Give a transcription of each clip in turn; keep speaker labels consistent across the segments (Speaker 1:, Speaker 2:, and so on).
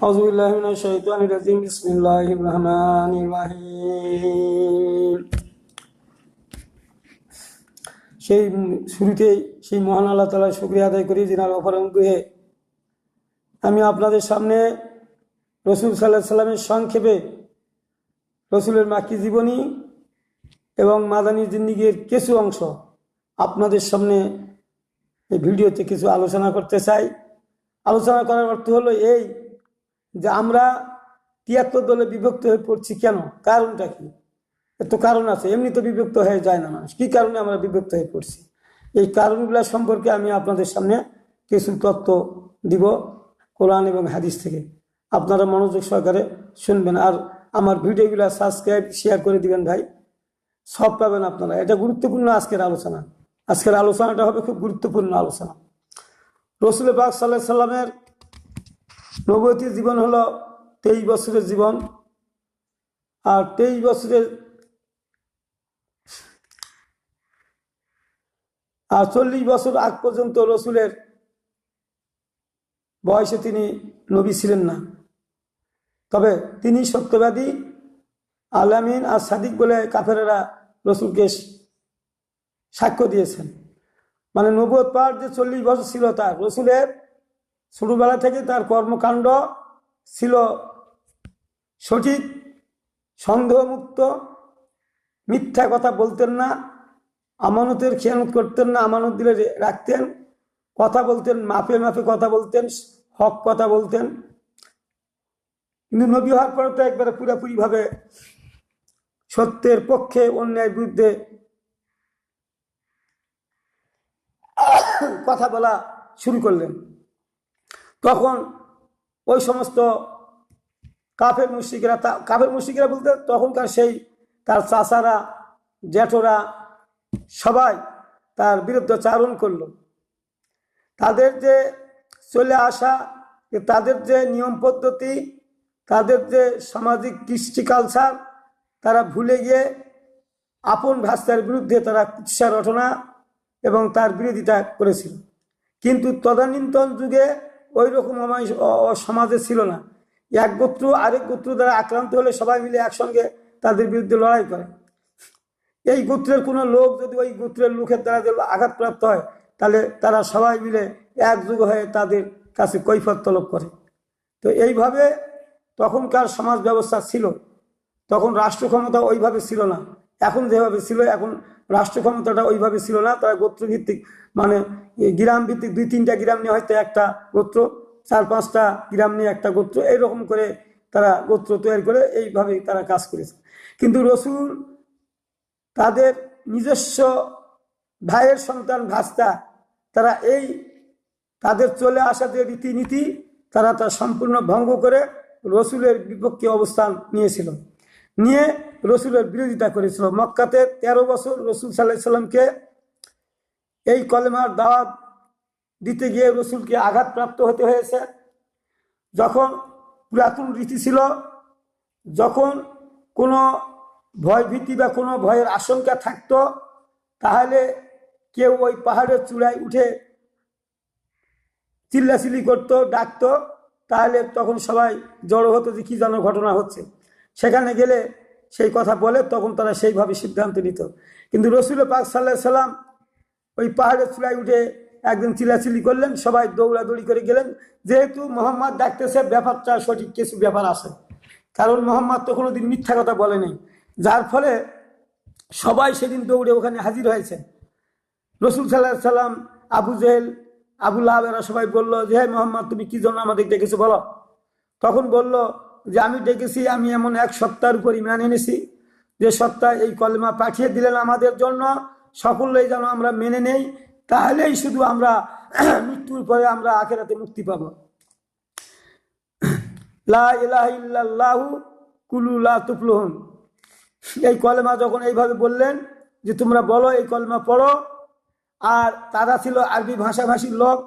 Speaker 1: আউযুবিল্লাহি মিনাশ শাইতানির রাজিম। বিসমিল্লাহির রহমানির রহিম। সেই শুরুতেই সেই মহান আল্লাহ তাআলার শুকরিয়া আদায় করি, যিনার অপরঙ্গে আমি আপনাদের সামনে রসুল সাল্লাল্লাহু আলাইহি সাল্লামের সংক্ষেপে রসুলের মাক্কি জীবনী এবং মাদানী জিন্দেগীর কিছু অংশ আপনাদের সামনে এই ভিডিওতে কিছু আলোচনা করতে চাই। আলোচনা করার অর্থ হলো এই যে আমরা ৭৩ দলে বিভক্ত হয়ে পড়ছি কেন, কারণটা কি? এত কারণ আছে, এমনি তো বিভক্ত হয়ে যায় না মানুষ। কি কারণে আমরা বিভক্ত হয়ে পড়ছি, এই কারণগুলো সম্পর্কে আমি আপনাদের সামনে কিছু তথ্য দিব কোরআন এবং হাদিস থেকে। আপনারা মনোযোগ সহকারে শুনবেন, আর আমার ভিডিওগুলো সাবস্ক্রাইব শেয়ার করে দিবেন ভাই, সব পাবেন আপনারা। এটা গুরুত্বপূর্ণ আজকের আলোচনা। আজকের আলোচনাটা হবে খুব গুরুত্বপূর্ণ আলোচনা। রসুল পাক সাল্লাল্লাহু আলাইহি সাল্লামের নবুয়তি জীবন হলো 23 বছরের জীবন। আর 23 বছরের আর 40 বছর আগ পর্যন্ত রসুলের বয়সে তিনি নবী ছিলেন না, তবে তিনি সত্যবাদী, আলামিন আর সাদিক বলে কাফেরেরা রসুলকে সাক্ষ্য দিয়েছেন। মানে নবুয়ত পার যে 40 বছর ছিল, তার রসুলের ছোটবেলা থেকে তার কর্মকাণ্ড ছিল সঠিক, সন্দেহমুক্ত, মিথ্যা কথা বলতেন না, আমানতের খেয়ানত করতেন না, আমানত দিলে রাখতেন, কথা বলতেন মাপে মাপে কথা বলতেন, হক কথা বলতেন। কিন্তু নবী হওয়ার পরে তো একবারে পুরোপুরি ভাবে সত্যের পক্ষে, অন্যায়ের বিরুদ্ধে কথা বলা শুরু করলেন। তখন ওই সমস্ত কাফের মুশরিকরা বলতে তখনকার সেই তার চাচারা, জ্যাঠরা সবাই তার বিরুদ্ধে চারণ করলো। তাদের যে চলে আসা, তাদের যে নিয়ম পদ্ধতি, তাদের যে সামাজিক কৃষ্টি কালচার, তারা ভুলে গিয়ে আপন ভাষার বিরুদ্ধে তারা কুৎসা রটনা এবং তার বিরোধিতা করেছিল। কিন্তু তদানীন্তন যুগে ওই রকম সমাজে ছিল না। এক গোত্র আরেক গোত্র দ্বারা আক্রান্ত হলে সবাই মিলে একসঙ্গে তাদের বিরুদ্ধে লড়াই করে। এই গোত্রের কোনো লোক যদি ওই গোত্রের লোকের দ্বারা আঘাতপ্রাপ্ত হয়, তাহলে তারা সবাই মিলে একযোগ হয়ে তাদের কাছে কৈফিয়ত তলব করে। তো এইভাবে তখনকার সমাজ ব্যবস্থা ছিল। তখন রাষ্ট্র ক্ষমতা ওইভাবে ছিল না, এখন যেভাবে ছিল। এখন রাষ্ট্র ক্ষমতাটা ওইভাবে ছিল না। তারা গোত্রভিত্তিক, মানে গ্রাম ভিত্তিক 2-3টা গ্রাম নিয়ে হয়তো একটা গোত্র, 4-5টা গ্রাম নিয়ে একটা গোত্র, এইরকম করে তারা গোত্র তৈরি করে এইভাবেই তারা কাজ করেছে। কিন্তু রসুল তাদের নিজস্ব ভাইয়ের সন্তান ভাস্তা, তারা এই তাদের চলে আসা যে রীতিনীতি তারা তা সম্পূর্ণ ভঙ্গ করে রসুলের বিপক্ষে অবস্থান নিয়েছিল, নিয়ে রসুলের বিরোধিতা করেছিল। মক্কাতে 13 বছর রসুল সাল্লাল্লাহু আলাইহি সাল্লামকে এই কলেমার দাওয়াত দিতে গিয়ে রসুলকে আঘাতপ্রাপ্ত হতে হয়েছে। যখন পুরাতন রীতি ছিল, যখন কোনো ভয়ভীতি বা কোনো ভয়ের আশঙ্কা থাকতো, তাহলে কেউ ওই পাহাড়ের চূড়ায় উঠে চিল্লাচিল্লি করতো, ডাকতো, তাহলে তখন সবাই জড়ো হতো যে কি যেন ঘটনা হচ্ছে। সেখানে গেলে সেই কথা বলে তখন তারা সেইভাবে সিদ্ধান্ত নিত। কিন্তু রসুল পাক সাল্লাল্লাহু আলাইহি সাল্লাম ওই পাহাড়ের চূড়ায় উঠে একদিন চিল্লাচিল্লি করলেন, সবাই দৌড়াদৌড়ি করে গেলেন। যেহেতু মোহাম্মদ ডাকতেছে, ব্যাপারটা সঠিক কিছু ব্যাপার আছে, কারণ মোহাম্মদ তো কোনোদিন মিথ্যা কথা বলে নেই। যার ফলে সবাই সেদিন দৌড়ে ওখানে হাজির হয়েছে। রসুল সাল্লাল্লাহু আলাইহি সাল্লাম, আবু জেহেল, আবু লাহাব এরা সবাই বললো যে, হে মোহাম্মদ, তুমি কি জন্য আমাদের ডেকেছো বলো। তখন বলল যে, আমি ডেকেছি, আমি এমন এক সত্তার উপর ঈমান এনেছি যে সত্তা এই কলেমা পাঠিয়ে দিলেন আমাদের জন্য, সকলেই যেন আমরা মেনে নেই, তাহলেই শুধু আমরা মৃত্যুর পরে আমরা আখিরাতে মুক্তি পাব। লা ইলাহা ইল্লাল্লাহু কুলু লা তুফলিহুন। এই কলেমা যখন এইভাবে বললেন যে তোমরা বলো, এই কলেমা পড়ো, আর তারা ছিল আরবি ভাষাভাষীর লোক,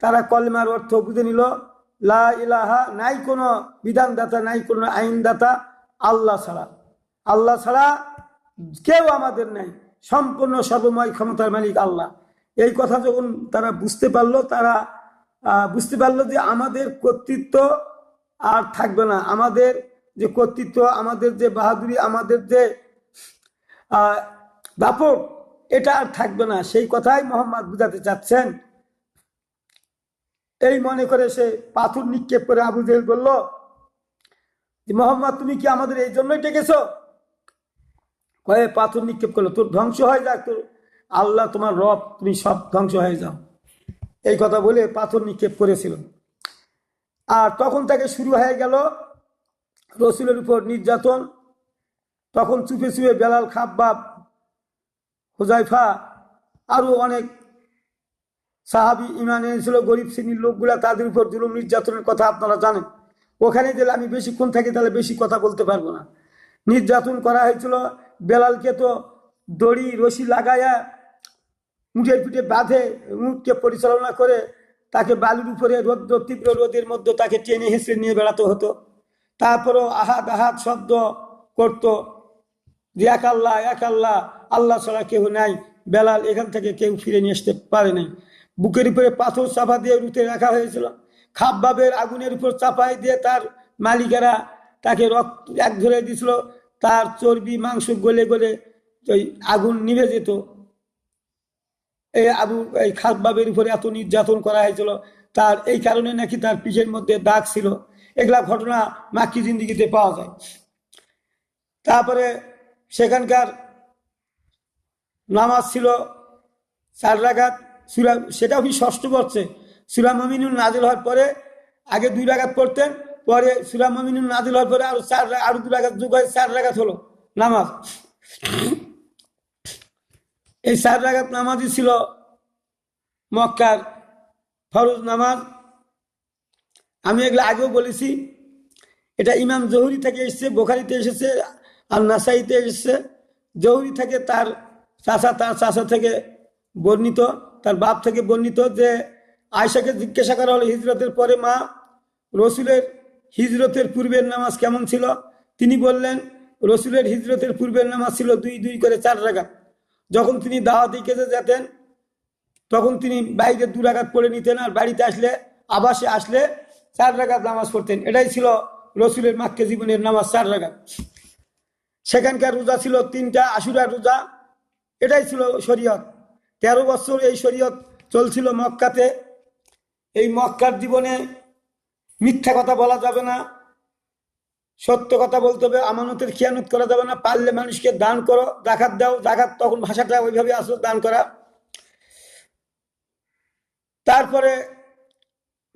Speaker 1: তারা কলেমার অর্থ বুঝে নিল। লা ইলাহা, নাই কোনো বিধানদাতা, নাই কোনো আইনদাতা আল্লাহ ছাড়া, আল্লাহ ছাড়া কেউ আমাদের নাই, সম্পূর্ণ সর্বময় ক্ষমতার মালিক আল্লাহ। এই কথা যখন তারা বুঝতে পারলো, তারা বুঝতে পারলো যে আমাদের কর্তৃত্ব আর থাকবে না, আমাদের যে কর্তৃত্ব, আমাদের যে বাহাদুরি, আমাদের যে দাপট, এটা আর থাকবে না। সেই কথাই মোহাম্মদ বুঝাতে চাচ্ছেন। এই মনে করে সে পাথর নিক্ষেপ করে আবু জেহেল বলল যে মোহাম্মদ, তুমি কি আমাদের এই জন্যই ডেকেছ? কয়ে পাথর নিক্ষেপ করলো, তোর ধ্বংস হয়ে যাক, তোর আল্লাহ তোমার রব, তুমি সব ধ্বংস হয়ে যাও। এই কথা বলে পাথর নিক্ষেপ করেছিল। আর তখন থেকে শুরু হয়ে গেল রসুলের উপর নির্যাতন। তখন চুপে চুপে বেলাল, খাব্বাব, হুজাইফা, আরো অনেক সাহাবি ইমান এনেছিল। গরিব শ্রেণীর লোকগুলা, তাদের উপর জুলুম নির্যাতনের কথা আপনারা জানেন। ওখানে গেলে আমি বেশিক্ষণ থাকি, তাহলে বেশি কথা বলতে পারবো না। নির্যাতন করা হয়েছিল। বেলালকে তো দড়ি রশি লাগাইয়া উঠে পিঠে বাঁধে, উঠকে পরিচালনা করে তাকে বালুর উপরে রৌদ্র, তীব্র রোদের মধ্যে তাকে টেনে হেঁচড়ে নিয়ে বেড়াতে হতো। তারপরও আহাত আহাত শব্দ করত যে এক আল্লাহ, এক আল্লাহ, আল্লাহ ছাড়া কেউ নাই। বেলাল এখান থেকে কেউ ফিরে নিয়ে আসতে পারে নাই। বুকের উপরে পাথর চাপা দিয়ে রুতে রাখা হয়েছিল। খাব্বাবের আগুনের উপর চাপাই দিয়ে তার মালিকেরা তাকে রক্ত এক ধরে দিয়েছিল। তার চর্বি মাংস গলে গলে ওই আগুন নিভে যেত। এই খাব্বাবের উপরে এত নির্যাতন করা হয়েছিল, তার এই কারণে নাকি তার পিঠের মধ্যে দাগ ছিল। এগুলা ঘটনা মাক্কি জিন্দিগিতে পাওয়া যায়। তারপরে সেখানকার নামাজ ছিল 4 রাকাত। সূরা, সেটাও কি ষষ্ঠ পড়ছে। সূরা মুমিনুন নাজিল হওয়ার পরে আগে 2 রাকাত পড়তেন, পরে সূরা মুমিনুন নাজিল হওয়ার পরে আরো 2 রাকাত যোগ হয়, 4 রাকাত হলো নামাজ। এই 4 রাকাত নামাজই ছিল মক্কার ফরজ নামাজ। আমি এগুলো আগেও বলেছি। এটা ইমাম জহুরি থেকে এসেছে, বুখারীতে এসেছে, আর নাসাইতে এসেছে। জহুরি থেকে তার চাচা থেকে বর্ণিত, তার বাপ থেকে বর্ণিত যে আয়েশাকে জিজ্ঞাসা করা হলো হিজরতের পরে মা, রসুলের হিজরতের পূর্বের নামাজ কেমন ছিল? তিনি বললেন রসুলের হিজরতের পূর্বের নামাজ ছিল 2 করে 4 রাকাত। যখন তিনি দাওয়াতি কাজে যেতেন তখন তিনি বাইরে 2 রাকাত পড়ে নিতেন, আর বাড়িতে আসলে, আবাসে আসলে 4 রাকাত নামাজ পড়তেন। এটাই ছিল রসুলের মাক্কে জীবনের নামাজ, 4 রাকাত। সেখানকার রোজা ছিল 3টা আশুরার রোজা। এটাই ছিল শরীয়ত। 13 বছর এই শরীয়ত চলছিল মক্কাতে। এই মক্কার জীবনে মিথ্যা কথা বলা যাবে না, সত্য কথা বলতে হবে, আমানতের খিয়ানত করা যাবে না। পারলে মানুষকে দান করো, জাকাত দাও। জাকাত তখন ভাষাটা ওইভাবে আসলো, দান করা। তারপরে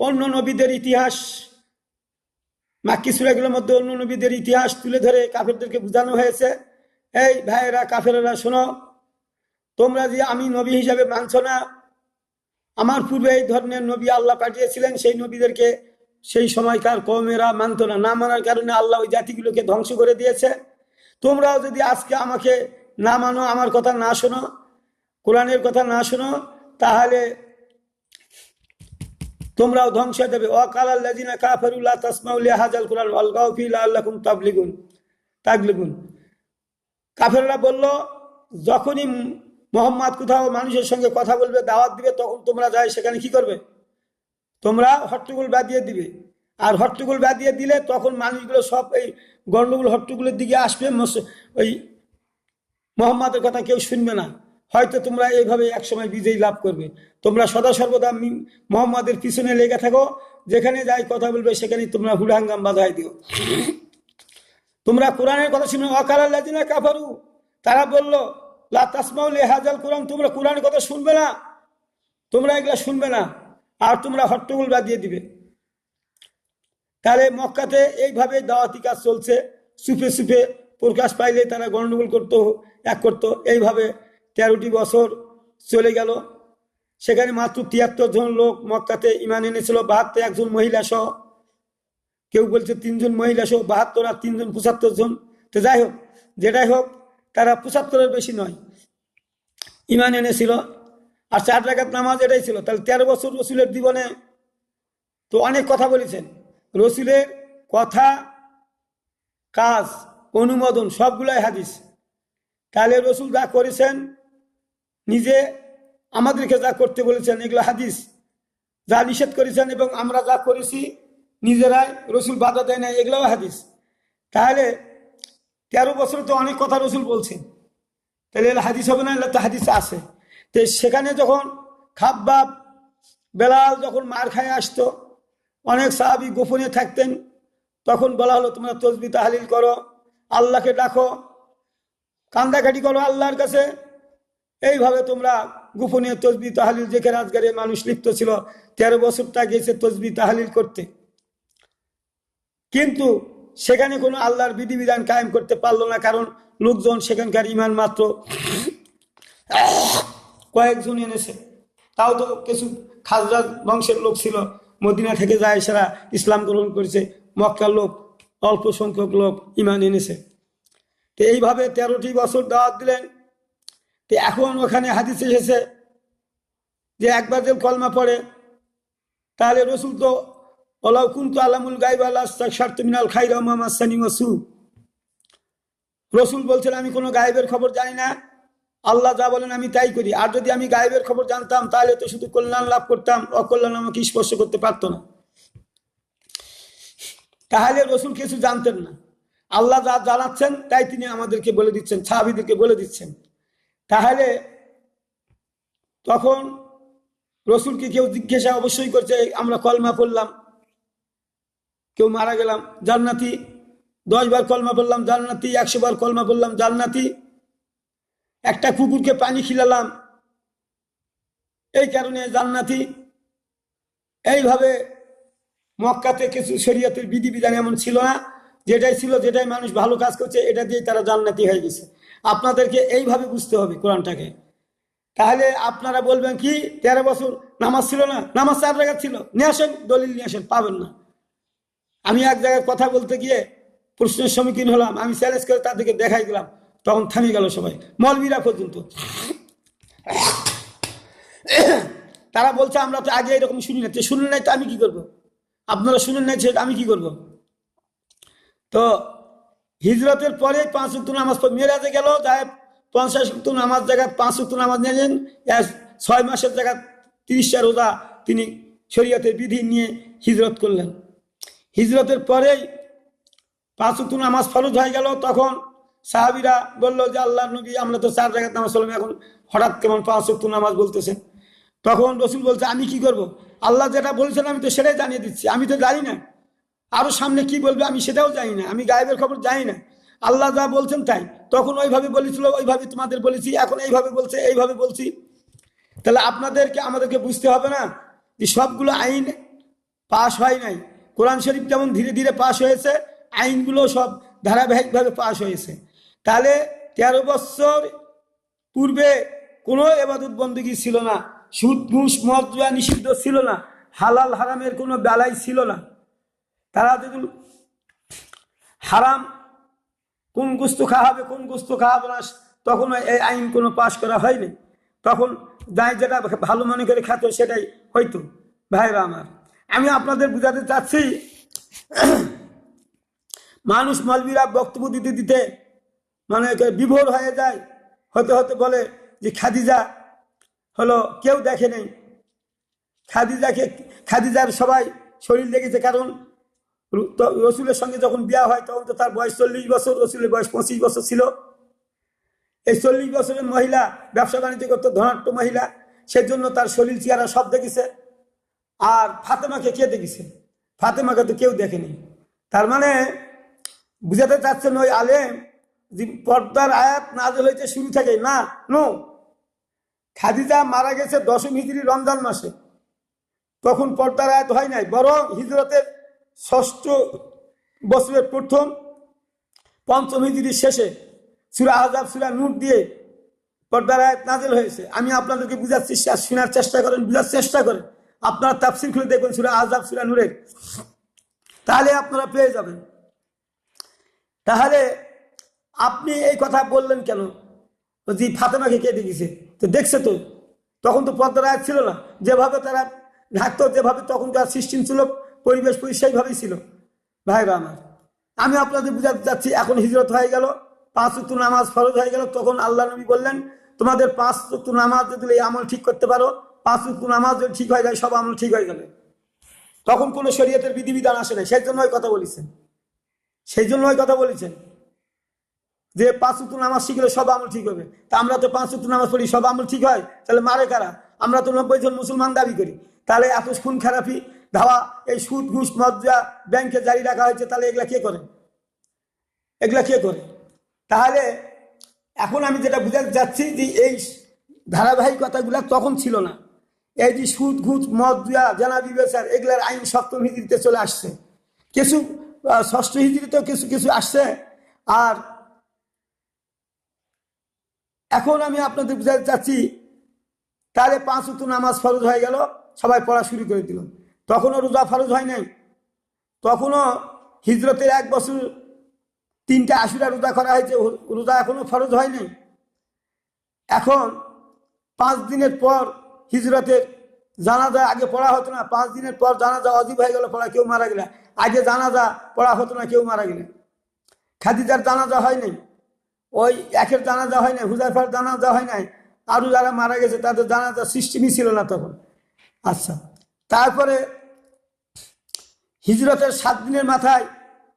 Speaker 1: অন্য নবীদের ইতিহাস, মাক্কি সূরাগুলোর মধ্যে অন্য নবীদের ইতিহাস তুলে ধরে কাফেরদেরকে বোঝানো হয়েছে, এই ভাইয়েরা, কাফেরেরা, শোনো, তোমরা যে আমি নবী হিসাবে মানছ না, আমার পূর্বে এই ধরনের নবী আল্লাহ পাঠিয়েছিলেন, সেই নবীদেরকে সেই সময়কার কওমেরা মানত না। না মানার কারণে আল্লাহ ওই জাতিগুলোকে ধ্বংস করে দিয়েছে। তোমরাও যদি আজকে আমাকে না মানো, আমার কথা না শোনো, কোরআনের কথা না শোনো, তাহলে তোমরাও ধ্বংস হয়ে যাবে। ওয়াকালাল্লাযিনা কাফারু লা তাসমাউ লিহাযাল কুরআন ওয়ালগাউ ফি লাআল্লাকুম তাগলিবুন। কাফেররা বলল, যখনই মুহাম্মদ কোথাও মানুষের সঙ্গে কথা বলবে, দাওয়াত দিবে, তখন তোমরা যাই সেখানে কি করবে? তোমরা হট্টগোল বাঁধিয়ে দিবে। আর হট্টগোল বাঁধিয়ে দিলে তখন মানুষগুলো সব এই গন্ডগোল হট্টগোলের দিকে আসবে। ওই মুহাম্মাদের কথা কেউ শুনবে না। হয়তো তোমরা এইভাবে একসময় বিজয়ী লাভ করবে। তোমরা সদা সর্বদা মুহাম্মাদের পিছনে লেগে থাকো, যেখানে যাই কথা বলবে সেখানে তোমরা হুড়াহাঙ্গাম বাধাই দিও। তোমরা কোরআনের কথা শুনো। ওয়াকালাল্লাযিনা কাফারু, তারা বলল, লা তাসমাউ লিহাযাল কুরআন, তোমরা কোরআনের কথা শুনবে না, তোমরা এগুলা শুনবে না, আর তোমরা হট্টগোল বাঁধিয়ে দিবে। তাহলে মক্কাতে এইভাবে দাওয়াতি কাজ চলছে। চুপে চুপে প্রকাশ পাইলে তারা গন্ডগোল করতো। এইভাবে 13টি বছর চলে গেল। সেখানে মাত্র 73 জন লোক মক্কাতে ঈমান এনেছিল, 72 একজন মহিলা সহ। কেউ বলছে 3 জন মহিলা সহ 72, আর 3 জন 75 জন। তো যাই হোক, যেটাই হোক, তারা 75-এর বেশি নয় ঈমান এনেছিল। আর 4 রাকাত নামাজ, এটাই ছিল। তাহলে 13 বছর রসুলের জীবনে তো অনেক কথা বলেছেন। রসুলের কথা, কাজ, অনুমোদন সবগুলাই হাদিস। তাহলে রসুল যা করেছেন, নিজে আমাদেরকে যা করতে বলেছেন, এগুলো হাদিস। যা নিষেধ করেছেন এবং আমরা যা করেছি, নিজেরাই, রসুল বাধা দেয় না, এগুলোও হাদিস। তাহলে 13 বছরে তো অনেক কথা রসুল বলছেন, তাহলে এগুলো হাদিস হবে না? এগুলো তো হাদিস আছে। তো সেখানে যখন খাব্বাব, বেলাল যখন মার খায় আসতো, অনেক সাহাবী গোপনে থাকতেন, তখন বলা হলো তোমরা তসবিহ তাহলিল করো, আল্লাহকে ডাকো, কান্দাকাটি করো আল্লাহর কাছে। এইভাবে তোমরা গোপনে তসবিহ তাহলিল, যেখানে আজগারে মানুষ লিপ্ত ছিল, 13 বছরটা গেছে তসবিহ তাহলিল করতে, কিন্তু সেখানে কোনো আল্লাহর বিধিবিধান কায়েম করতে পারলো না, কারণ লোকজন সেখানকার ইমান মাত্র কয়েকজন এনেছে। তাও তো কিছু খাজরাজ বংশের লোক ছিল, মদিনা থেকে যায় সেরা ইসলাম গ্রহণ করেছে, মক্কার লোক অল্প সংখ্যক লোক ইমান এনেছে। তো এইভাবে 13টি বছর দাওয়াত দিলেন। তো এখন ওখানে হাদিস এসেছে যে একবার যে কলমা পড়ে, তাহলে রসুল তো ওলাউ কুনতু আলামুল গায়ব লাস্তাকসারতু মিনাল খায়রি ওয়া মা মাসানি সু, রসুল বলছেন আমি কোনো গায়েবের খবর জানি না, আল্লাহ যা বলেন আমি তাই করি। আর যদি আমি গায়েবের খবর জানতাম তাহলে তো শুধু কল্যাণ লাভ করতাম, অকল্যাণ আমাকে স্পর্শ করতে পারতো না। তাহলে রসুল কিছু জানতেন না, আল্লাহ যা জানাচ্ছেন তাই তিনি আমাদেরকে বলে দিচ্ছেন, সাহাবীদেরকে বলে দিচ্ছেন। তাহলে তখন রসুলকে কেউ জিজ্ঞাসা অবশ্যই করছে, আমরা কলমা পড়লাম, কেউ মারা গেলাম জান্নাতি, 10 বার কলমা পড়লাম জান্নাতি, 100 বার কলমা পড়লাম জান্নাতি, একটা কুকুরকে পানি খিলালাম এই কারণে জান্নাতি। এইভাবে মক্কাতে কিছু শরীয়তের বিধিবিধান এমন ছিল না, যেটাই ছিল, যেটাই মানুষ ভালো কাজ করছে এটা দিয়ে তারা জান্নাতি হয়ে গেছে। আপনাদেরকে এইভাবে বুঝতে হবে কোরআনটাকে। তাহলে আপনারা বলবেন কি 13 বছর নামাজ ছিল না? নামাজ 4 রাকাত ছিল, নিয়ে আসেন দলিল, নিয়ে আসেন, পাবেন না। আমি এক জায়গায় কথা বলতে গিয়ে প্রশ্নের সম্মুখীন হলাম, আমি চ্যালেঞ্জ করে তাদেরকে দেখাই দিলাম, তখন থামে গেল সবাই, মৌলবীরা পর্যন্ত। তারা বলছে আমরা তো আগে এরকম শুনি না। শুনেন নাই তো আমি কি করব? আপনারা শুনেন নাই আমি কি করব? তো হিজরতের পরে 5 ওয়াক্ত নামাজ, মেরাজে গেল, যায় 50 ওয়াক্ত নামাজ জায়গায় 5 ওয়াক্ত নামাজ নিয়েছেন, 6 মাসের জায়গায় 30টা রোজা তিনি শরীয়তের বিধি নিয়ে হিজরত করলেন। হিজরতের পরেই 5 ওয়াক্ত নামাজ ফরজ হয়ে গেল। তখন সাহাবীরা বলল যে আল্লাহর নবী, আমরা তো 4 রাকাত নামাজ পড়লাম, এখন হঠাৎ কেমন 5 ওয়াক্ত নামাজ বলতেছেন? তখন রসুল বলছে আমি কি করব? আল্লাহ যেটা বলেছেন আমি তো সেটাই জানিয়ে দিচ্ছি, আমি তো জানি না আরো সামনে কি বলবে, আমি সেটাও জানি না, আমি গায়েবের খবর জানি না, আল্লাহ যা বলছেন তাই। তখন ওইভাবে বলেছিল, ওইভাবে তোমাদের বলেছি, এখন এইভাবে বলছে, এইভাবে বলছি। তাহলে আপনাদেরকে আমাদেরকে বুঝতে হবে না যে সবগুলো আইন পাশ হয় নাই। কোরআন শরীফ যেমন ধীরে ধীরে পাশ হয়েছে, আইনগুলো সব ধারাবাহিকভাবে পাশ হয়েছে। তাহলে 13 বছর পূর্বে কোনো ইবাদত বন্দেগী ছিল না, সুদ ঘুষ মদ জুয়া নিষিদ্ধ ছিল না, হালাল হারামের কোনো বেলাই ছিল না। তারা যদি হারাম কোন গোস্ত খাওয়া হবে, কোন গোস্ত খাওয়াবে না, তখন এই আইন কোনো পাশ করা হয়নি। তখন যাই যেটা ভালো মনে করে খেত সেটাই হয়তো। ভাইরা আমার, আমি আপনাদের বুঝাতে চাচ্ছি, মানুষ মৌলবীরা বক্তব্য দিতে দিতে মানে বিভোর হয়ে যায়, হতে হতে বলে যে খাদিজা হলো কেউ দেখে নেই, খাদিজার সবাই শরীর দেখেছে, কারণ রসুলের সঙ্গে যখন বিয়া হয় তখন তো তার বয়স 40 বছর, রসুলের বয়স 25 বছর ছিল। এই 40 বছরের মহিলা ব্যবসা বাণিজ্য করতো, ধনাঢ্য মহিলা, সেজন্য তার শরীর চেহারা সব দেখেছে। আর ফাতেমাকে কে দেখেছে? ফাতেমাকে তো কেউ দেখেনি। তার মানে বুঝাতে চাচ্ছেন ওই আলেম যে পর্দার আয়াত নাযিল হয়েছে শুরু থেকে না, নো। খাদিজা মারা গেছে 10ম হিজরি রমজান মাসে, তখন পর্দার আয়াত হয় নাই, বরং হিজরতের 6ষ্ঠ বছরের প্রথম 5ম হিজরির শেষে সূরা আহজাব, সূরা নূর দিয়ে পর্দার আয়াত নাযিল হয়েছে। আমি আপনাদেরকে বুঝাচ্ছি, শোনার চেষ্টা করেন, বুঝার চেষ্টা করেন। আপনারা তাফসীর খুলে দেখবেন সূরা আহজাব, সূরা নূরের, তাহলে আপনারা পেয়ে যাবেন। তাহলে আপনি এই কথা বললেন কেন যে ফাতেমাকে কে দেখেছে? তো দেখছে তো, তখন তো পর্দার আয়াত ছিল না, যেভাবে তারা ঢাকতো, যেভাবে তখন তার সিস্টেম ছিল, পরিবেশ সেইভাবেই ছিল। ভাইরা আমার, আমি আপনাদের বুঝাতে চাচ্ছি, এখন হিজরত হয়ে গেল, 5 ওয়াক্ত নামাজ ফরজ হয়ে গেল, তখন আল্লাহ নবী বললেন তোমাদের 5 ওয়াক্ত নামাজ যদি এই আমল ঠিক করতে পারো, 5 ওয়াক্ত নামাজ যদি ঠিক হয়ে যায়, সব আমল ঠিক হয়ে যাবে। তখন কোনো শরীয়তের বিধিবিধান আসে না, সেই জন্য ওই কথা বলেছেন, সেই জন্য ওই কথা বলেছেন যে 5 ওয়াক্ত নামাজ শিখলে সব আমল ঠিক হবে। তা আমরা তো 5 ওয়াক্ত নামাজ পড়ি, সব আমল ঠিক হয়? তাহলে মারে কারা? আমরা তো 90 জন মুসলমান দাবি করি, তাহলে এত খুন খারাপি ধাওয়া, এই সুদ ঘুষ মজ্জা ব্যাংকে জারি রাখা হয়েছে, তাহলে এগুলা কে করে? এগুলা কে করে? তাহলে এখন আমি যেটা বুঝাতে যাচ্ছি যে এই ধারাবাহিকতাগুলা তখন ছিল না। এই যে সুদ ঘুষ মদ জুয়া জানা বিবেচার এগুলার আইন 7ম হিজরিতে চলে আসছে, কিছু 6ষ্ঠ হিজরিতেও কিছু কিছু আসছে। আর এখন আমি আপনাদের বুঝাতে চাচ্ছি, তাহলে 5 ওয়াক্ত নামাজ ফরজ হয়ে গেল, সবাই পড়া শুরু করে দিল। তখনও রোজা ফরজ হয় নাই, তখনও হিজরতের 1 বছর 3টা আশুরা রোজা করা হয়েছে, রোজা এখনো ফরজ হয় নাই। এখন 5 দিনের পর হিজরতের জানাজা আগে পড়া হতো না, 5 দিনের পর জানাজা অজীব হয়ে গেল পড়া, কেউ মারা গেলে। আগে জানাজা পড়া হতো না, কেউ মারা গেলে। খাদিজার জানাজা হয় নাই, ওই একের জানাজা হয় নাই, হুজাইফার জানাজা হয় নাই, আরো যারা মারা গেছে তাদের জানাজা সিস্টেমই ছিল না তখন। আচ্ছা, তারপরে হিজরতের 7 দিনের মাথায়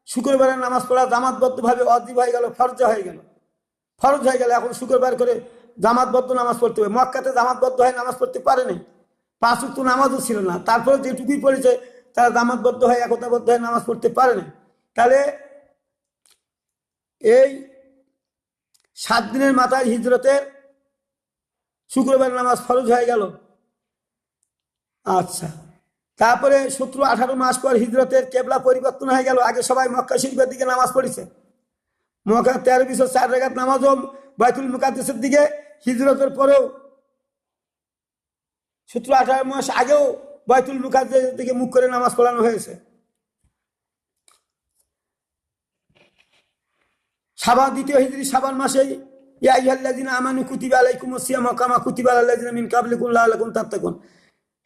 Speaker 1: শুক্রবারের নামাজ পড়া জামাতবদ্ধভাবে অজীব হয়ে গেল, ফরজ হয়ে গেল, ফরজ হয়ে গেল। এখন শুক্রবার করে জামাতবদ্ধ নামাজ পড়তে হবে। মক্কাতে জামাতবদ্ধ হয়ে নামাজ পড়তে পারে নাই, 5 ওয়াক্ত নামাজও ছিল না, তারপরে যেটুকুই পড়েছে তারা জামাতবদ্ধ হয়ে একতাবদ্ধ হয়ে নামাজ পড়তে পারে না। তাহলে এই 7 দিনের মাথায় হিজরতের শুক্রবার নামাজ ফরজ হয়ে গেল। আচ্ছা, তারপরে 17-18 মাস পর হিজরতের কেবলা পরিবর্তন হয়ে গেল। আগে সবাই মক্কা শরীফের দিকে নামাজ পড়েছে, মক্কা 13-4 রাকাত নামাজও বাইতুল মুকাদ্দাসের দিকে। হিজরতের পরেও 17-18 মাস আগেও বাইতুল মুকাদ্দাসের দিকে মুখ করে নামাজ পড়ানো হয়েছে। শাবান, 2য় হিজরি শাবান মাসেই ইয়া আইয়ুহাল্লাযিনা আমানু কুতিবা আলাইকুমুস সিয়ামু কামা কুতিবা আলাল লাযিনা মিন ক্বাবলিকুম লাআল্লাকুম তাত্তাকুন।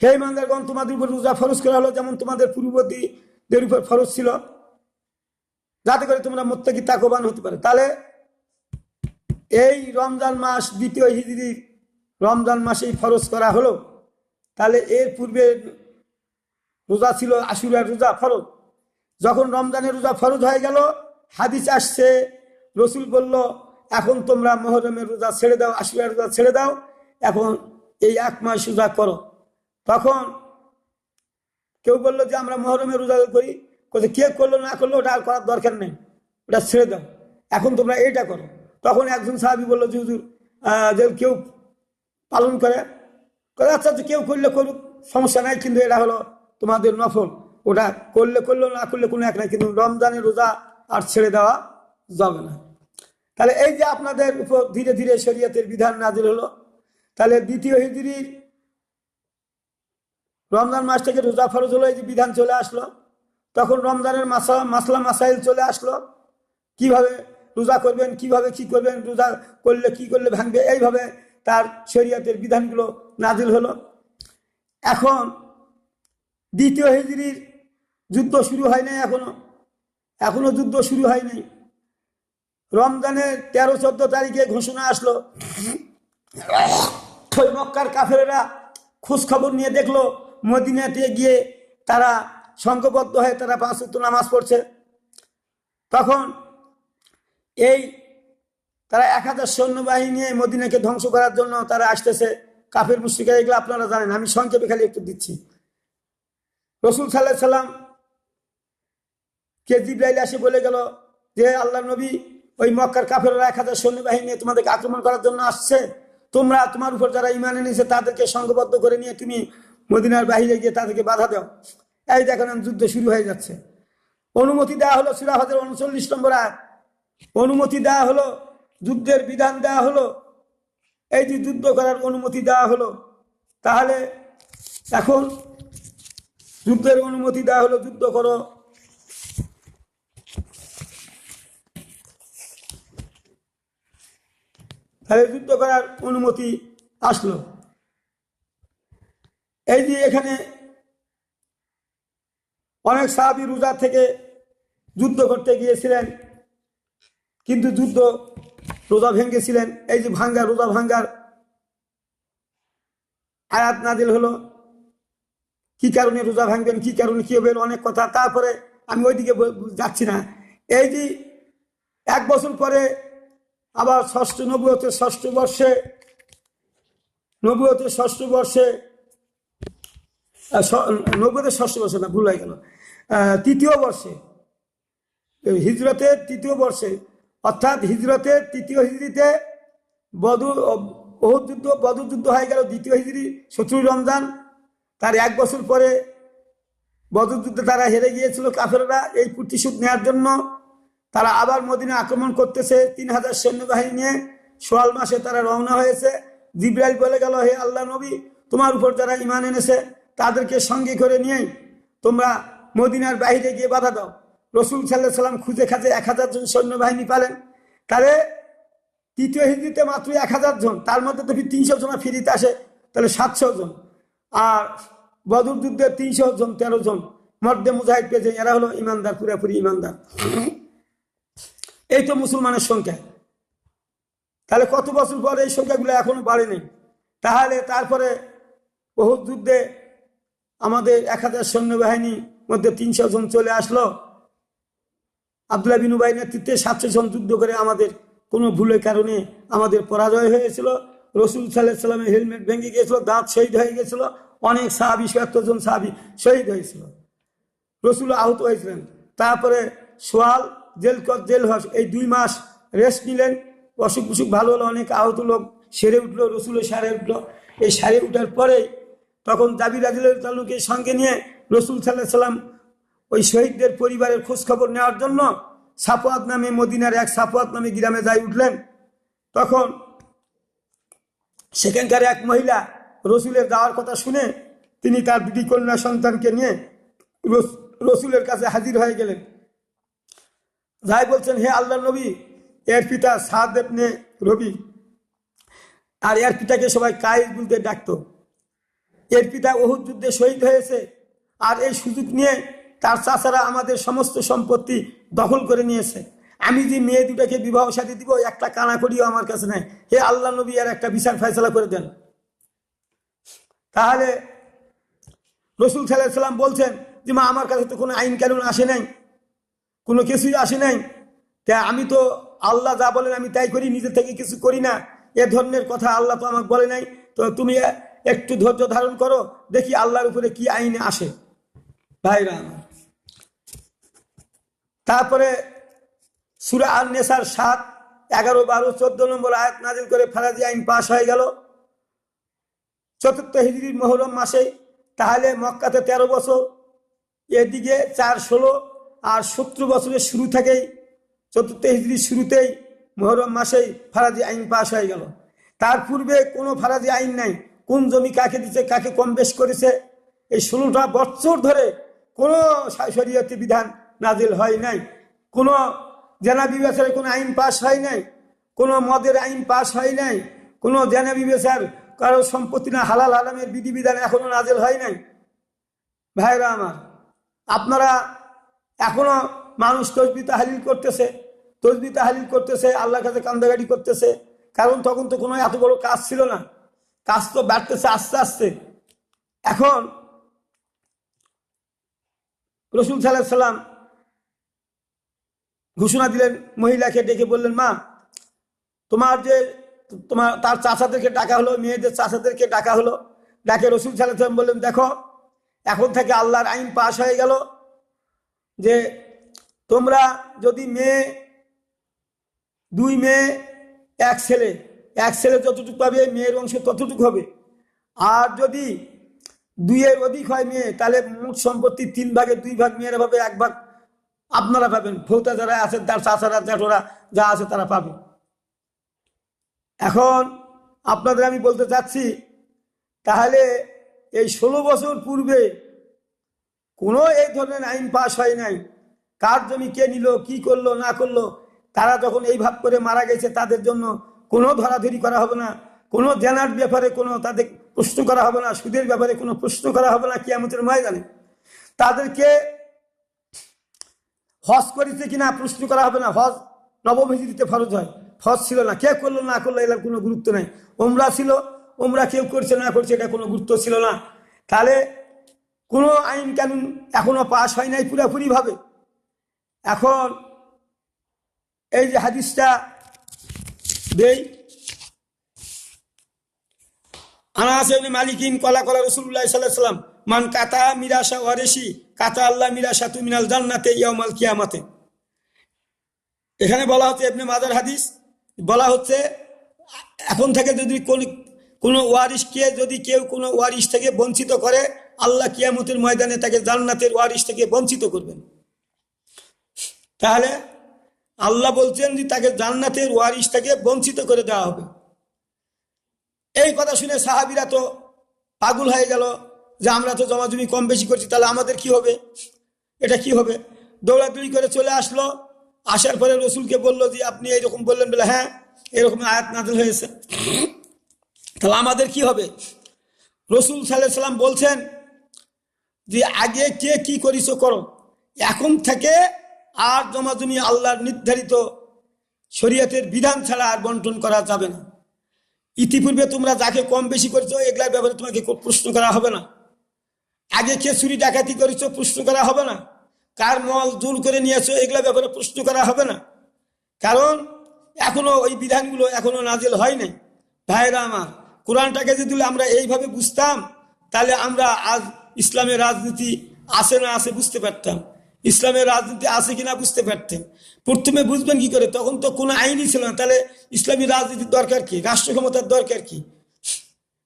Speaker 1: হে ইমানদারগণ, তোমাদের উপর রোজা ফরজ করা হলো যেমন তোমাদের পূর্ববর্তীদের উপর ফরজ ছিল, যাতে করে তোমরা মুত্তাকি তাকওয়াবান হতে পারে। তাহলে এই রমজান মাস 2য় হিজরির রমজান মাসেই ফরজ করা হলো। তাহলে এর পূর্বে রোজা ছিল আশুরার রোজা ফরজ। যখন রমজানের রোজা ফরজ হয়ে গেল, হাদিস আসছে, রসুল বলল এখন তোমরা মুহররমের রোজা ছেড়ে দাও, আশুরার রোজা ছেড়ে দাও, এখন এই 1 মাস রোজা করো। তখন কেউ বললো যে আমরা মুহররমের রোজা করি, কে করলো না করলো ওটা আর করার দরকার নেই, ওটা ছেড়ে দাও, এখন তোমরা এইটা করো। তখন একজন সাহাবী বললো যে হুজুর, যে কেউ পালন করে, আচ্ছা যে কেউ করলে করুক, সমস্যা নাই, কিন্তু এটা হলো তোমাদের নফল, ওটা করলে করলো না করলে কোনো এক নাই, কিন্তু রমজানের রোজা আর ছেড়ে দেওয়া যাবে না। তাহলে এই যে আপনাদের উপর ধীরে ধীরে শরীয়তের বিধান নাজিল হলো। তাহলে 2য় হিজরির রমজান মাস থেকে রোজা ফরজ হলো, এই যে বিধান চলে আসলো। তখন রমজানের মাসলা মাসাইল চলে আসলো, কিভাবে রোজা করবেন, কিভাবে কি করবেন, রোজা করলে কি করলে ভাঙবে, এইভাবে তার শরীয়তের বিধানগুলো নাজিল হলো। এখন 2য় হিজরির যুদ্ধ শুরু হয় নাই, এখনো যুদ্ধ শুরু হয় নাই। রমজানের 13-14 তারিখে ঘোষণা আসলো, মক্কার কাফেরেরা খোঁজ খবর নিয়ে দেখলো মদিনাতে গিয়ে তারা সংঘবদ্ধ হয়ে তারা 5 ওয়াক্ত নামাজ পড়ছে। তখন এই তারা 1000 সৈন্যবাহিনী নিয়ে মদিনাকে ধ্বংস করার জন্য তারা আসতেছে, কাফের মুশরিকরা। এগুলো আপনারা জানেন, আমি সংক্ষেপে খালি একটু দিচ্ছি। রাসূল সাল্লাল্লাহু আলাইহি সাল্লাম কে জিবরাইল এসে বলে গেল যে আল্লাহর নবী, ওই মক্কার কাফেররা 1000 সৈন্যবাহিনী নিয়ে তোমাদেরকে আক্রমণ করার জন্য আসছে, তোমরা তোমার উপর যারা ঈমান এনেছে তাদেরকে সংঘবদ্ধ করে নিয়ে তুমি মদিনার বাহিরে গিয়ে তাদেরকে বাধা দাও। এই দেখেন যুদ্ধ শুরু হয়ে যাচ্ছে। অনুমতি দেওয়া হলো, সূরা হজের 39 নম্বর আয়াত, অনুমতি দেওয়া হলো, যুদ্ধের বিধান দেওয়া হলো, এই যে যুদ্ধ করার অনুমতি দেওয়া হলো। তাহলে এখন যুদ্ধের অনুমতি দেওয়া হলো, যুদ্ধ করো। তাহলে যুদ্ধ করার অনুমতি আসলো। এই যে এখানে অনেক সাহাবী রোজা থেকে যুদ্ধ করতে গিয়েছিলেন, কিন্তু রোজা ভেঙেছিলেন। এই যে রোজা ভাঙ্গার আয়াত নাজিল হলো, কি কারণে রোজা ভাঙবেন, কি কারণে কি হবে, অনেক কথা। তারপরে আমি ওইদিকে যাচ্ছি না। এই যে 1 বছর পরে আবার নবুয়তের ষষ্ঠ বর্ষে নবুয়তের ষষ্ঠ বর্ষে না, ভুল হয়ে গেল, তৃতীয় বর্ষে, হিজরতের তৃতীয় বর্ষে, অর্থাৎ হিজরতের তৃতীয় হিজরিতে বদর যুদ্ধ হয়ে গেল দ্বিতীয় হিজরি 17 রমজান। তার 1 বছর পরে বদর যুদ্ধে তারা হেরে গিয়েছিল কাফেররা। এই প্রতিশোধ নেওয়ার জন্য তারা আবার মদিনা আক্রমণ করতেছে 3000 সৈন্যবাহিনী নিয়ে। সোয়াল মাসে তারা রওনা হয়েছে। জিবরাইল বলে গেল, হে আল্লাহ নবী, তোমার উপর যারা ঈমান এনেছে তাদেরকে সঙ্গে করে নিয়েই তোমরা মদিনার বাইরে গিয়ে বাধা দাও। রসুল সাল্লাল্লাহু আলাইহি সাল্লাম খুঁজে খাজে 1000 জন সৈন্যবাহিনী পালেন। তাহলে তৃতীয় হিজরিতে মাত্র 1000 জন, তার মধ্যে যদি 300 জন ফিরিতে আসে তাহলে 700 জন। আর বদর যুদ্ধে 300 জন, 13 জন মর্দে মুজাহিদ পেয়েছে। এরা হলো ইমানদার, পুরোপুরি ইমানদার। এই তো মুসলমানের সংখ্যা। তাহলে কত বছর পর এই সংখ্যাগুলো এখনো বাড়েনি। তাহলে তারপরে উহুদ যুদ্ধে আমাদের 1000 সৈন্যবাহিনীর মধ্যে 300 জন চলে আসলো। আব্দুল্লাহ বিন উবাই নেতৃত্বে 700 জন যুদ্ধ করে আমাদের কোনো ভুলের কারণে আমাদের পরাজয় হয়েছিল। রসুল সাল্লাল্লাহু আলাইহি সাল্লামের হেলমেট ভেঙে গিয়েছিল, দাঁত শহীদ হয়ে গেছিল, অনেক সাহাবী 77 জন সাহাবী শহীদ হয়েছিল, রসুল আহত হয়েছিলেন। তারপরে সোয়াল জেলহজ এই 2 মাস রেস্ট নিলেন। অসুখ বিসুখ ভালো হলো, অনেক আহত লোক সেরে উঠলো, রসুলের সারে উঠলো। এই সারে উঠার পরে তখন জাবির রাদিয়াল্লাহু তাআলাকে সঙ্গে নিয়ে রসুল সাল্লাল্লাহু আলাইহি সাল্লাম ওই শহীদদের পরিবারের খোঁজ খবর নেওয়ার জন্য সাফওয়াত নামে, মদিনার এক সাফওয়াত নামে গ্রামে যাই উঠলেন। তখন সেখানকার এক মহিলা রসুলের যাওয়ার কথা শুনে তিনি তার বিবি কন্যা সন্তানকে নিয়ে রসুলের কাছে হাজির হয়ে গেলেন। যাই বলছেন, হে আল্লাহর নবী, এর পিতা সাদ ইবনে রবি, আর এর পিতাকে সবাই কায়েস বলতে ডাকতো। এর পিতা উহুদ যুদ্ধে শহীদ হয়েছে, আর এই সুযোগ নিয়ে তার চাচারা আমাদের সমস্ত সম্পত্তি দখল করে নিয়েছে। আমি যে মেয়ে দুটাকে বিবাহ সাথী দিব, একটা কানা করিও আমার কাছে নাই। হে আল্লাহ নবী, আর একটা বিচার ফয়সালা করে দেন। তাহলে রসুল সাল্লাল্লাহু আলাইহি সাল্লাম বলছেন যে, মা, আমার কাছে তো কোনো আইন কানুন আসে নাই, কোনো কিছুই আসে নাই। তা আমি তো আল্লাহ যা বলেন আমি তাই করি, নিজে থেকে কিছু করি না। এ ধরনের কথা আল্লাহ তো আমাকে বলে নাই। তো তুমি একটু ধৈর্য ধারণ করো, দেখি আল্লাহর উপরে কি আইনে আসে। ভাইরা আমার, তারপরে সূরা আন-নিসার 7, 11, 12, 14 নম্বর আয়াত নাজিল করে ফরাজি আইন পাশ হয়ে গেল 4th হিজরির মুহররম মাসে। তাহলে মক্কাতে 13 বছর, এদিকে 416, আর 17 বছরের শুরু থেকেই 4th হিজরির শুরুতেই মুহররম মাসেই ফরাজি আইন পাশ হয়ে গেল। তার পূর্বে কোনো ফরাজি আইন নাই। কোন জমি কাকে দিচ্ছে, কাকে কম বেশ করেছে, এই 16টা বছর ধরে কোনো শরীয়তি বিধান নাজিল হয় নাই। কোনো জেনা বিবেচনার কোনো আইন পাশ হয় নাই, কোনো মদের আইন পাশ হয় নাই, কোনো জেনা বিবেচার কারো সম্পত্তি না হালাল হারামের বিধিবিধান এখনো নাজিল হয় নাই। ভাইরা আমার, আপনারা এখনো মানুষ তসবিহ তাহলিল করতেছে, আল্লাহর কাছে কান্দাকাটি করতেছে। কারণ তখন তো কোনো এত বড় কাজ ছিল না, কাজ তো বাড়তেছে আস্তে আস্তে। এখন রসুল সাল্লাল্লাহু আলাইহি সাল্লাম ঘোষণা দিলেন, মহিলাকে ডেকে বললেন, মা, তার চাচাদেরকে ডাকা হলো, মেয়েদের চাচাদেরকে ডাকা হলো। ডাকে রসুল সাল্লাল্লাহু আলাইহি সাল্লাম বললেন, দেখো, এখন থেকে আল্লাহর আইন পাশ হয়ে গেল যে তোমরা যদি 2 মেয়ে 1 ছেলে, 1 ছেলে যতটুকু পাবে মেয়ের অংশ ততটুকু হবে। আর যদি 2-এর অধিক হয় মেয়ে, তাহলে মোট সম্পত্তি 3 ভাগে 2 ভাগ মেয়েরা পাবে, 1 ভাগ আপনারা পাবেন। ভৌতা যারা আছে, তার চাচারা জ্যাঠোরা যা আছে তারা পাবে। এখন আপনাদের আমি বলতে চাচ্ছি, তাহলে এই 16 বছর পূর্বে কোনো এই ধরনের আইন পাশ হয় নাই। কার জমি কে নিল, কি করলো না করলো, তারা যখন এই ভাব করে মারা গেছে, তাদের জন্য কোনো ধরাধরি করা হবে না, কোনো জেনার ব্যাপারে কোনো তাদের প্রশ্ন করা হবে না, সুদের ব্যাপারে কোনো প্রশ্ন করা হবে না কিয়ামতের ময়দানে। তাদেরকে হজ করেছে কিনা প্রশ্ন করা হবে না। হজ নবম হিজরিতে ফরজ হয়, হজ ছিল না। কে করলো না করলো এর কোনো গুরুত্ব নাই। ওমরা ছিল, ওমরা কেউ করছে না করছে, এটা কোনো গুরুত্ব ছিল না। তাহলে কোনো আইন কানুন এখনো পাশ হয় নাই পুরোপুরিভাবে। এখন এই যে হাদিসটা দেই, আনাস ইবনে মালিকিন কলা রাসূলুল্লাহ সাল্লাল্লাহু আলাইহি ওয়াসাল্লাম মান কাতা মিরাশা ওয়ারিসি কাতা আল্লাহ মিরাশাতু মিনাল জান্নাতি ইয়াউমাল কিয়ামাতে। এখানে বলা হচ্ছে ইবনে মাজার হাদিস, বলা হচ্ছে এখন থেকে যদি কোনো ওয়ারিসকে যদি কেউ কোনো ওয়ারিস থেকে বঞ্চিত করে, আল্লাহ কিয়ামতের ময়দানে তাকে জান্নাতের ওয়ারিস থেকে বঞ্চিত করবেন। তাহলে আল্লাহ বলছেন যে তাকে জান্নাতের ওয়ারিস থেকে বঞ্চিত করে দেওয়া হবে। এই কথা শুনে সাহাবীরা তো পাগল হয়ে গেল যে আমরা তো জমা জমি কম বেশি করছি, তাহলে আমাদের কি হবে, এটা কি হবে। দৌড়াদৌড়ি করে চলে আসলো। আসার পরে রসুলকে বললো যে আপনি এইরকম বললেন, বলে হ্যাঁ এরকম আয়াত নাযিল হয়েছে, তাহলে আমাদের কি হবে। রসুল সাল্লাল্লাহু আলাইহি ওয়াসাল্লাম বলছেন যে আগে কে কি করিছো করো, এখন থেকে আর জমা জমি আল্লাহর নির্ধারিত শরীয়তের বিধান ছাড়া আর বন্টন করা যাবে না। ইতিপূর্বে তোমরা যাকে কম বেশি করেছো এগুলার ব্যাপারে তোমাকে প্রশ্ন করা হবে না। আগে কে চুরি ডাকাতি করেছো প্রশ্ন করা হবে না। কার মল জোর করে নিয়েছো এগুলার ব্যাপারে প্রশ্ন করা হবে না, কারণ এখনো ওই বিধানগুলো এখনো নাজিল হয় নাই। ভাইরা আমার, কোরআনটাকে যদি আমরা এইভাবে বুঝতাম তাহলে আমরা আজ ইসলামের রাজনীতি আছে না আছে বুঝতে পারতাম, ইসলামের রাজনীতি আছে কিনা বুঝতে পারতেন। প্রথমে বুঝবেন কি করে, তখন তো কোনো আইনই ছিল না, তাহলে ইসলামী রাজনীতির দরকার কি, রাষ্ট্র ক্ষমতার দরকার কি,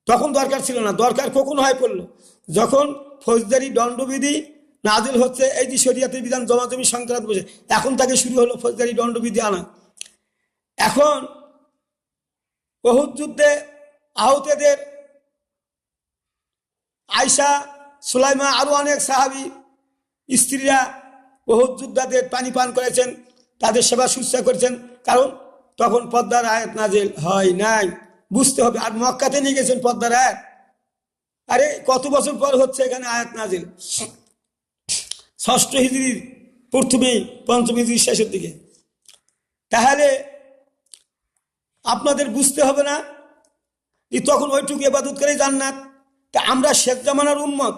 Speaker 1: তখন দরকার ছিল না। দরকার কখন হয় পড়লো, যখন ফৌজদারি দণ্ডবিধি নাজিল হচ্ছে, এই যে শরীয়তের বিধান জমা জমি সংক্রান্ত বুঝে, এখন তাকে শুরু হলো ফৌজদারি দণ্ডবিধি আনা। এখন উহুদ যুদ্ধে আহতদের আয়েশা, সুলাইমা, আরো অনেক সাহাবী স্ত্রীরা উহুদ যোদ্ধাদের পানি পান করেছেন, তাদের সেবা শুশ্রূষা করেছেন, কারণ তখন পর্দার আয়াত নাজিল হয় নাই। বুঝতে হবে। আর মক্কাতে নিয়ে গেছেন পর্দার আয়াত, আরে কত বছর পর হচ্ছে এখানে আয়াত নাজিল, ৬ষ্ঠ হিজরির প্রথমেই, ৫ম হিজরির শেষের দিকে। তাহলে আপনাদের বুঝতে হবে না যে তখন ওইটুকু ইবাদত করে জান্নাত। তা আমরা শেখ জামানার উম্মত,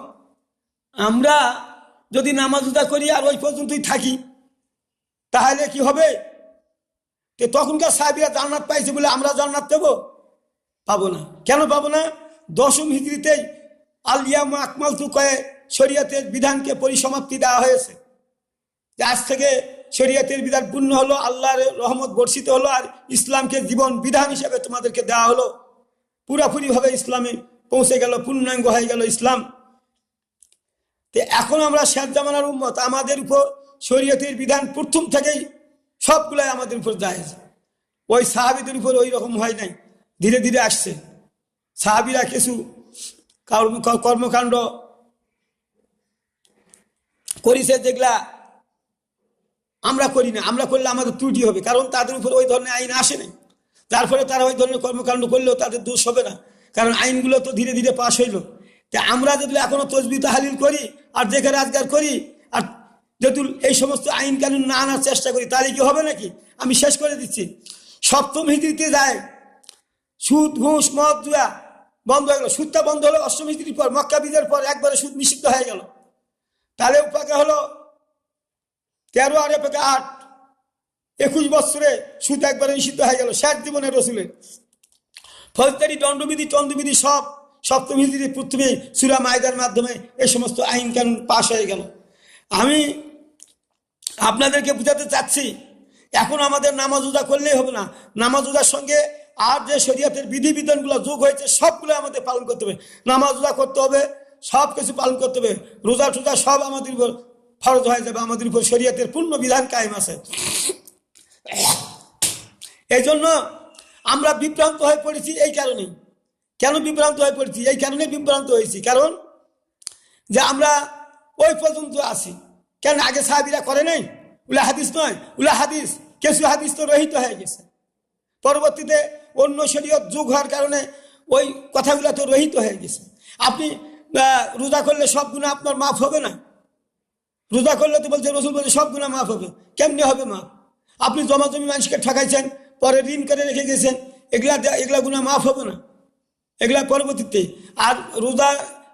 Speaker 1: আমরা যদি নামাজ রোজা করি আর ওই পর্যন্তই থাকি তাহলে কি হবে। তখনকার সাহাবীরা জান্নাত পাইছে বলে আমরা জান্নাত পাবো? পাবো না। কেন পাবো না? ১০ম হিজরিতেই আল ইয়াউমা আকমালতু কয়ে শরীয়তের বিধানকে পরিসমাপ্তি দেওয়া হয়েছে। আজ থেকে শরীয়তের বিধান পূর্ণ হলো, আল্লাহর রহমত বর্ষিত হলো, আর ইসলামকে জীবন বিধান হিসেবে তোমাদেরকে দেওয়া হলো। পুরাপুরি ভাবে ইসলামে পৌঁছে গেল, পূর্ণাঙ্গ হয়ে গেল ইসলাম। এখন আমরা শেষ জামানার উম্মত, আমাদের উপর শরীয়তের বিধান প্রথম থেকেই সবগুলাই আমাদের উপর জায়েজ। ওই সাহাবীদের উপর ওই রকম হয় নাই, ধীরে ধীরে আসছে। সাহাবীরা কিছু কর্মকাণ্ড করেছে যেগুলা আমরা করি না, আমরা করলে আমাদের ত্রুটি হবে, কারণ তাদের উপর ওই ধরনের আইন আসে নাই। যার ফলে তারা ওই ধরনের কর্মকাণ্ড করলেও তাদের দোষ হবে না, কারণ আইনগুলো তো ধীরে ধীরে পাশ হইল। তা আমরা যদি এখনো তসবিহ তাহলিল করি আর যেখানে রাজগার করি আর যদি এই সমস্ত আইন কানুন না আনার চেষ্টা করি তাহলে কি হবে নাকি? আমি শেষ করে দিচ্ছি। ৭ম হিজরিতে যায় সুদ, ঘুষ, মদ, জুয়া বন্ধ হয়ে গেল। সুদটা বন্ধ হলো ৮ম হিজরির পর, মক্কা বিজয়ের পর একবারে সুদ নিষিদ্ধ হয়ে গেল। তাহলে উপাকে হলো ১৩ আর ৮, ২১ বছরে সুদ একবারে নিষিদ্ধ হয়ে গেল শেষ জীবনের রসুলের। ফৌজদারি দণ্ডবিধি সব ৭ম হিজরির প্রথমে সূরা মাইদার মাধ্যমে এই সমস্ত আইন কানুন পাশ হয়ে গেল। আমি আপনাদেরকে বুঝাতে চাচ্ছি, এখন আমাদের নামাজ রোজা করলেই হবে না, নামাজ রোজার সঙ্গে আর যে শরীয়তের বিধিবিধানগুলো যোগ হয়েছে সবগুলো আমাদের পালন করতে হবে। নামাজ রোজা করতে হবে, সব কিছু পালন করতে হবে, রোজা টোজা সব আমাদের উপর ফরজ হয়ে যাবে, আমাদের উপর শরীয়তের পূর্ণ বিধান কায়েম আছে। এই জন্য আমরা বিভ্রান্ত হয়ে পড়েছি। এই কারণেই কেন বিভ্রান্ত হয়ে পড়েছি? এই কারণে বিভ্রান্ত হয়েছি, কারণ যে আমরা ওই পর্যন্ত আছি। কেন আগে সাহাবীরা করে নাই? উলা হাদিস নয়, উলা হাদিস কিছু হাদিস তো রহিত হয়ে গেছে, পরবর্তীতে অন্য শরীয়ত যোগ হওয়ার কারণে ওই কথাগুলো তো রহিত হয়ে গেছে। আপনি রোজা করলে সব গুনাহ আপনার মাফ হবে না? রোজা করলে তো বলছে, রসুল বলছে সব গুনাহ মাফ হবে। কেমনি হবে মাফ? আপনি জমা জমি মানুষকে ঠকাইছেন, পরে ঋণ করে রেখে গেছেন, এগুলা গুনাহ মাফ হবে না, এগুলা পরবর্তীতে। আর রোজা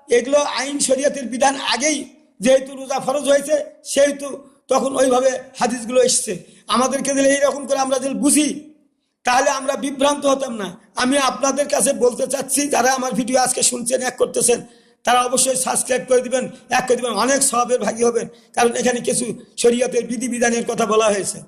Speaker 1: এগুলো আইন শরীয়তের বিধান আগেই যেহেতু রোজা ফরজ হয়েছে, সেহেতু তখন ওইভাবে হাদিসগুলো এসছে। আমাদেরকে দিলে এইরকম করে আমরা যদি বুঝি, তাহলে আমরা বিভ্রান্ত হতাম না। আমি আপনাদের কাছে বলতে চাচ্ছি, যারা আমার ভিডিও আজকে শুনছেন, এক করতেছেন, তারা অবশ্যই সাবস্ক্রাইব করে দিবেন, এক করে দিবেন, অনেক সওয়াবের ভাগী হবেন। কারণ এখানে কিছু শরীয়তের বিধিবিধানের কথা বলা হয়েছে।